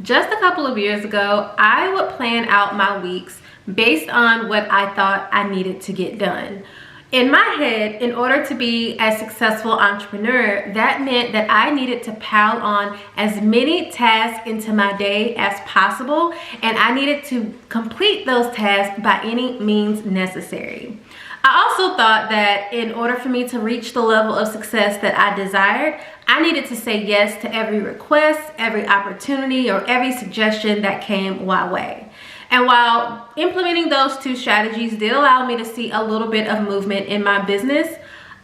Just a couple of years ago, I would plan out my weeks based on what I thought I needed to get done. In my head, in order to be a successful entrepreneur, that meant that I needed to pile on as many tasks into my day as possible, and I needed to complete those tasks by any means necessary. I also thought that in order for me to reach the level of success that I desired, I needed to say yes to every request, every opportunity, or every suggestion that came my way. And while implementing those two strategies did allow me to see a little bit of movement in my business,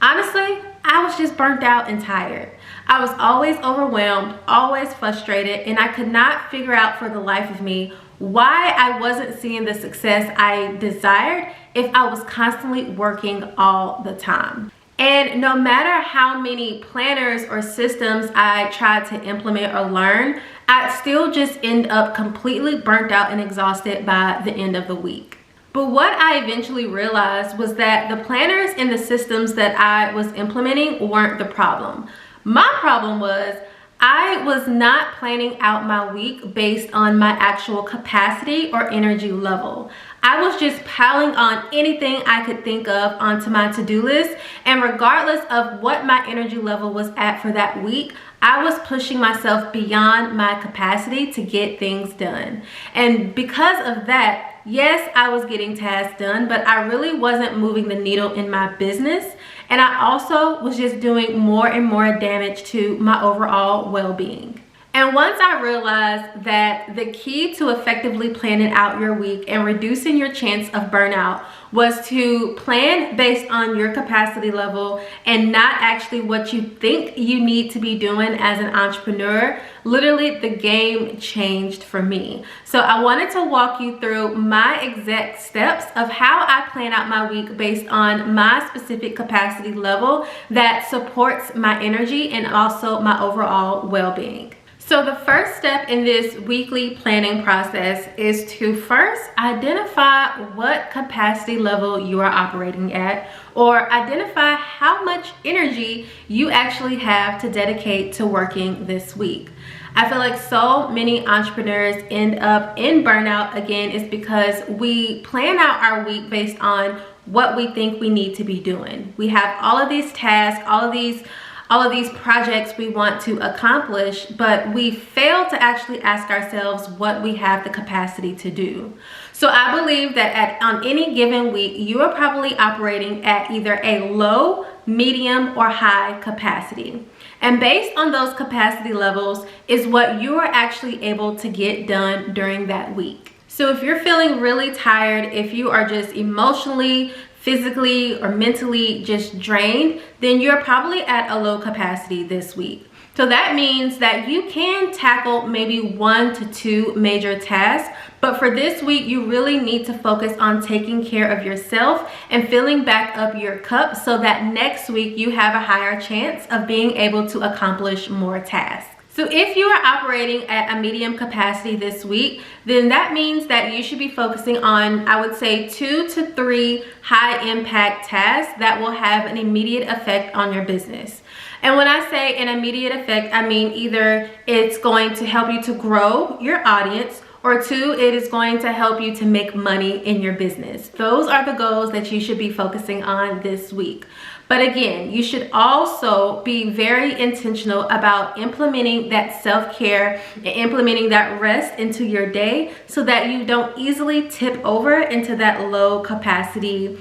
honestly, I was just burnt out and tired. I was always overwhelmed, always frustrated, and I could not figure out for the life of me why I wasn't seeing the success I desired if I was constantly working all the time. And no matter how many planners or systems I tried to implement or learn, I'd still just end up completely burnt out and exhausted by the end of the week. But what I eventually realized was that the planners and the systems that I was implementing weren't the problem. My problem was I was not planning out my week based on my actual capacity or energy level. I was just piling on anything I could think of onto my to-do list, and regardless of what my energy level was at for that week, I was pushing myself beyond my capacity to get things done. And because of that, yes, I was getting tasks done, but I really wasn't moving the needle in my business. And I also was just doing more and more damage to my overall well-being. And once I realized that the key to effectively planning out your week and reducing your chance of burnout was to plan based on your capacity level and not actually what you think you need to be doing as an entrepreneur, literally the game changed for me. So I wanted to walk you through my exact steps of how I plan out my week based on my specific capacity level that supports my energy and also my overall well-being. So the first step in this weekly planning process is to first identify what capacity level you are operating at, or identify how much energy you actually have to dedicate to working this week. I feel like so many entrepreneurs end up in burnout again is because we plan out our week based on what we think we need to be doing. We have all of these tasks, all of these projects we want to accomplish, but we fail to actually ask ourselves what we have the capacity to do. So I believe that on any given week, you are probably operating at either a low, medium, or high capacity. And based on those capacity levels is what you are actually able to get done during that week. So if you're feeling really tired, if you are just emotionally, physically, or mentally just drained, then you're probably at a low capacity this week. So that means that you can tackle maybe 1 to 2 major tasks, but for this week, you really need to focus on taking care of yourself and filling back up your cup so that next week you have a higher chance of being able to accomplish more tasks. So if you are operating at a medium capacity this week, then that means that you should be focusing on, I would say, 2 to 3 high impact tasks that will have an immediate effect on your business. And when I say an immediate effect, I mean either it's going to help you to grow your audience, or 2, it is going to help you to make money in your business. Those are the goals that you should be focusing on this week. But again, you should also be very intentional about implementing that self-care and implementing that rest into your day so that you don't easily tip over into that low capacity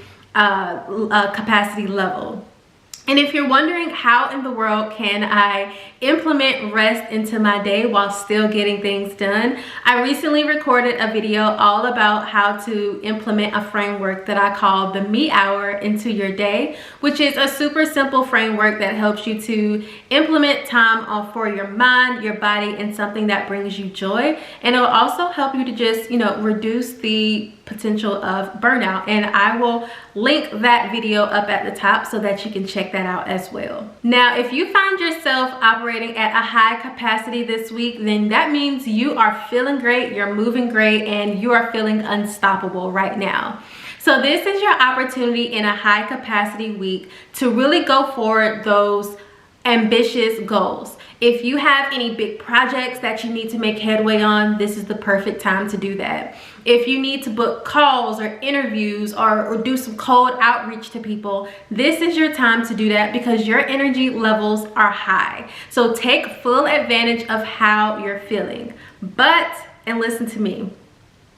level. And if you're wondering how in the world can I implement rest into my day while still getting things done, I recently recorded a video all about how to implement a framework that I call the Me Hour into your day, which is a super simple framework that helps you to implement time for your mind, your body, and something that brings you joy. And it'll also help you to just, reduce the potential of burnout. And I will link that video up at the top so that you can check that out as well. Now, if you find yourself operating at a high capacity this week, then that means you are feeling great, you're moving great, and you are feeling unstoppable right now. So this is your opportunity in a high capacity week to really go for those ambitious goals. If you have any big projects that you need to make headway on, this is the perfect time to do that. If you need to book calls or interviews or do some cold outreach to people, this is your time to do that because your energy levels are high. So take full advantage of how you're feeling. But, and listen to me,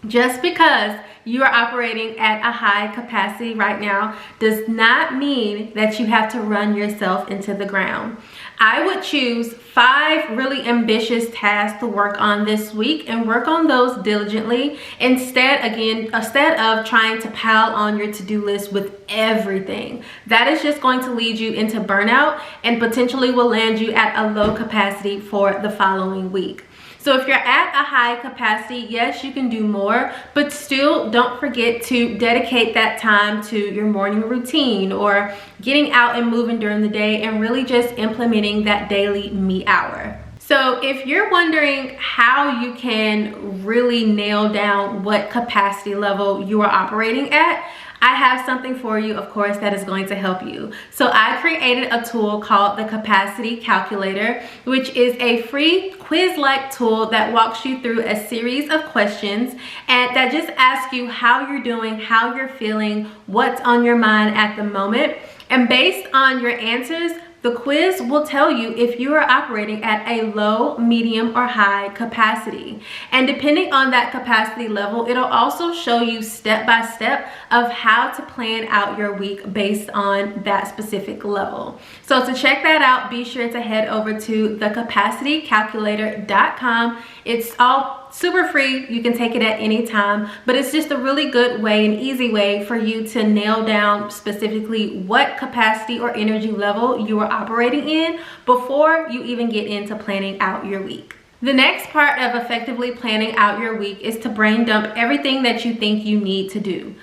just because you are operating at a high capacity right now does not mean that you have to run yourself into the ground. I would choose 5 really ambitious tasks to work on this week and work on those diligently instead of trying to pile on your to-do list with everything. That is just going to lead you into burnout and potentially will land you at a low capacity for the following week. So if you're at a high capacity, yes, you can do more, but still don't forget to dedicate that time to your morning routine or getting out and moving during the day and really just implementing that daily me hour. So if you're wondering how you can really nail down what capacity level you are operating at, I have something for you, of course, that is going to help you. So I created a tool called the Capacity Calculator, which is a free quiz-like tool that walks you through a series of questions and that just asks you how you're doing, how you're feeling, what's on your mind at the moment. And based on your answers, the quiz will tell you if you are operating at a low, medium, or high capacity. And depending on that capacity level, it'll also show you step by step of how to plan out your week based on that specific level. So to check that out, be sure to head over to thecapacitycalculator.com. It's all super free. You can take it at any time, but it's just a really good way, an easy way for you to nail down specifically what capacity or energy level you are operating in before you even get into planning out your week. The next part of effectively planning out your week is to brain dump everything that you think you need to do.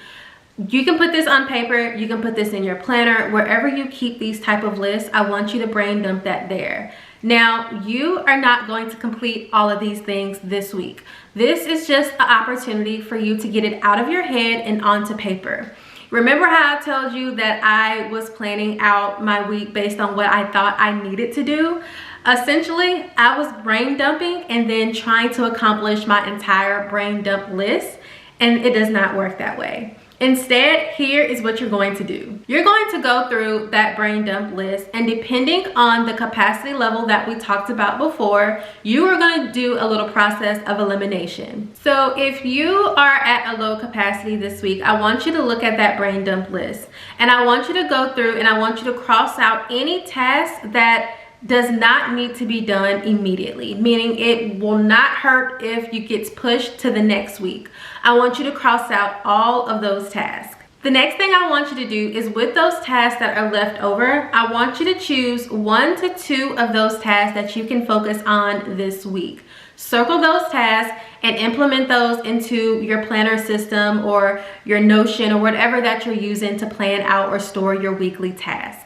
You can put this on paper, you can put this in your planner, wherever you keep these type of lists, I want you to brain dump that there. Now, you are not going to complete all of these things this week. This is just an opportunity for you to get it out of your head and onto paper. Remember how I told you that I was planning out my week based on what I thought I needed to do? Essentially, I was brain dumping and then trying to accomplish my entire brain dump list, and it does not work that way. Instead, here is what you're going to do. You're going to go through that brain dump list, and depending on the capacity level that we talked about before, you are going to do a little process of elimination. So if you are at a low capacity this week, I want you to look at that brain dump list, and I want you to go through and I want you to cross out any task that does not need to be done immediately, meaning it will not hurt if you get pushed to the next week. I want you to cross out all of those tasks. The next thing I want you to do is with those tasks that are left over, I want you to choose 1 to 2 of those tasks that you can focus on this week. Circle those tasks and implement those into your planner system or your Notion or whatever that you're using to plan out or store your weekly tasks.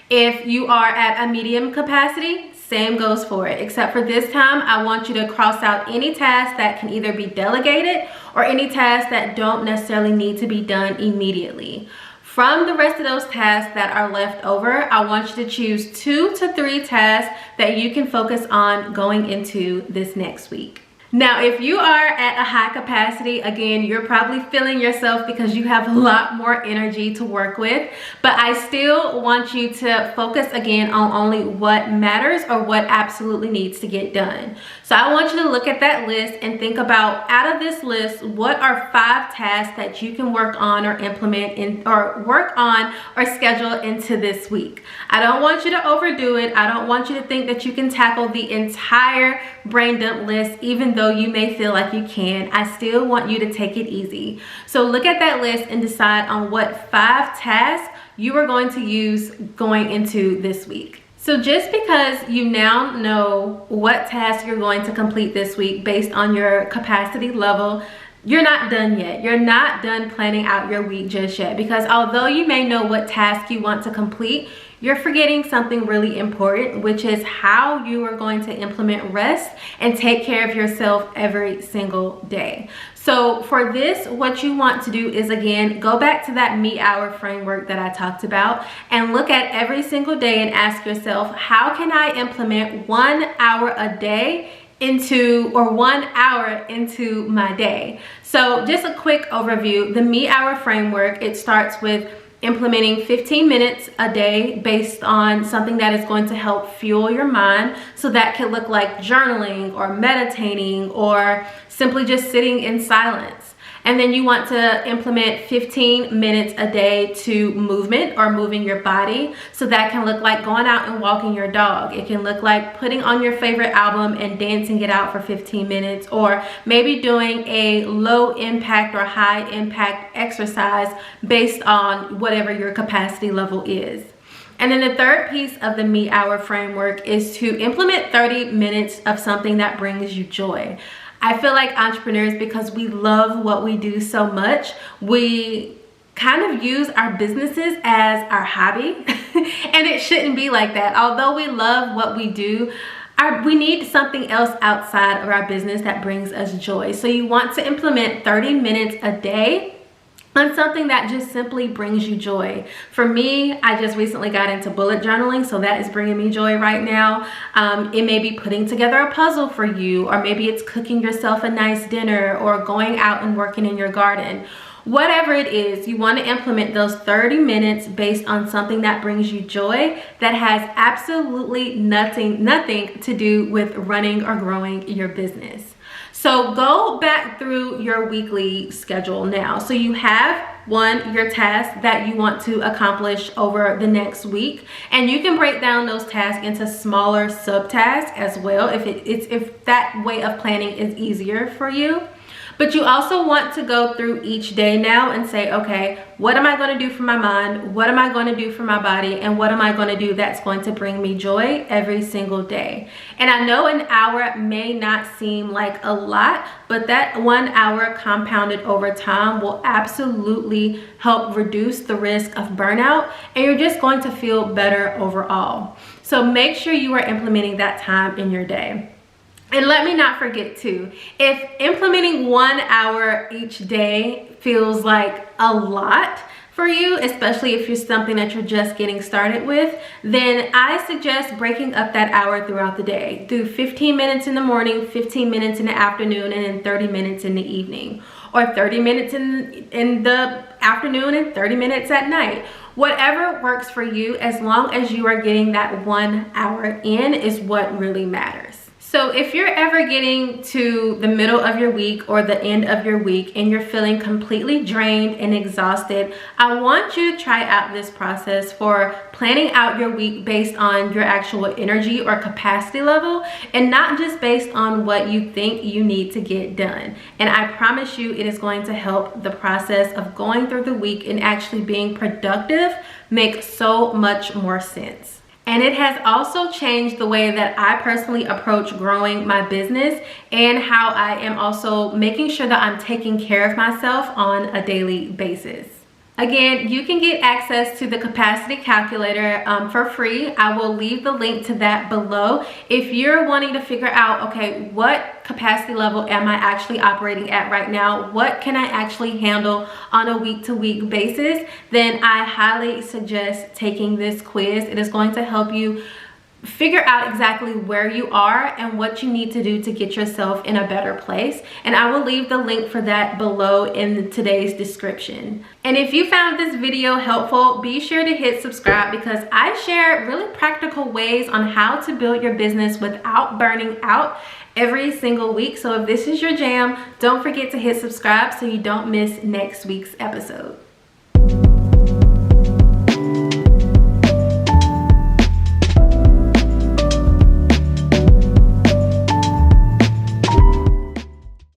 If you are at a medium capacity, same goes for it, except for this time, I want you to cross out any tasks that can either be delegated or any tasks that don't necessarily need to be done immediately. From the rest of those tasks that are left over, I want you to choose 2 to 3 tasks that you can focus on going into this next week. Now, if you are at a high capacity, again, you're probably feeling yourself because you have a lot more energy to work with, but I still want you to focus again on only what matters or what absolutely needs to get done. So I want you to look at that list and think about, out of this list, what are 5 tasks that you can work on or implement or work on or schedule into this week. I don't want you to overdo it. I don't want you to think that you can tackle the entire brain dump list, even though you may feel like you can. I still want you to take it easy. So look at that list and decide on what 5 tasks you are going to use going into this week. So just because you now know what task you're going to complete this week based on your capacity level, you're not done yet. You're not done planning out your week just yet, because although you may know what task you want to complete, you're forgetting something really important, which is how you are going to implement rest and take care of yourself every single day. So for this, what you want to do is, again, go back to that me hour framework that I talked about and look at every single day and ask yourself, how can I implement 1 hour a day into, or 1 hour into my day? So just a quick overview, the me hour framework, it starts with implementing 15 minutes a day based on something that is going to help fuel your mind. So that could look like journaling or meditating or simply just sitting in silence. And then you want to implement 15 minutes a day to movement or moving your body. So that can look like going out and walking your dog. It can look like putting on your favorite album and dancing it out for 15 minutes, or maybe doing a low impact or high impact exercise based on whatever your capacity level is. And then the third piece of the me hour framework is to implement 30 minutes of something that brings you joy. I feel like entrepreneurs, because we love what we do so much, we kind of use our businesses as our hobby. And it shouldn't be like that. Although we love what we do, we need something else outside of our business that brings us joy. So you want to implement 30 minutes a day on something that just simply brings you joy. For me, I just recently got into bullet journaling, so that is bringing me joy right now. It may be putting together a puzzle for you, or maybe it's cooking yourself a nice dinner, or going out and working in your garden. Whatever it is, you want to implement those 30 minutes based on something that brings you joy, that has absolutely nothing to do with running or growing your business. So go back through your weekly schedule now. So you have your task that you want to accomplish over the next week, and you can break down those tasks into smaller subtasks as well if that way of planning is easier for you. But you also want to go through each day now and say, okay, what am I going to do for my mind? What am I going to do for my body? And what am I going to do that's going to bring me joy every single day? And I know an hour may not seem like a lot, but that 1 hour compounded over time will absolutely help reduce the risk of burnout, and you're just going to feel better overall. So make sure you are implementing that time in your day. And let me not forget too, if implementing 1 hour each day feels like a lot for you, especially if you're something that you're just getting started with, then I suggest breaking up that hour throughout the day. Do 15 minutes in the morning, 15 minutes in the afternoon, and then 30 minutes in the evening. Or 30 minutes in the afternoon and 30 minutes at night. Whatever works for you, as long as you are getting that 1 hour in, is what really matters. So if you're ever getting to the middle of your week or the end of your week and you're feeling completely drained and exhausted, I want you to try out this process for planning out your week based on your actual energy or capacity level, and not just based on what you think you need to get done. And I promise you, it is going to help the process of going through the week and actually being productive make so much more sense. And it has also changed the way that I personally approach growing my business, and how I am also making sure that I'm taking care of myself on a daily basis. Again, you can get access to the capacity calculator for free. I will leave the link to that below. If you're wanting to figure out, okay, what capacity level am I actually operating at right now? What can I actually handle on a week-to-week basis? Then I highly suggest taking this quiz. It is going to help you figure out exactly where you are and what you need to do to get yourself in a better place. And I will leave the link for that below in today's description. And if you found this video helpful, be sure to hit subscribe, because I share really practical ways on how to build your business without burning out every single week. So if this is your jam, don't forget to hit subscribe so you don't miss next week's episode.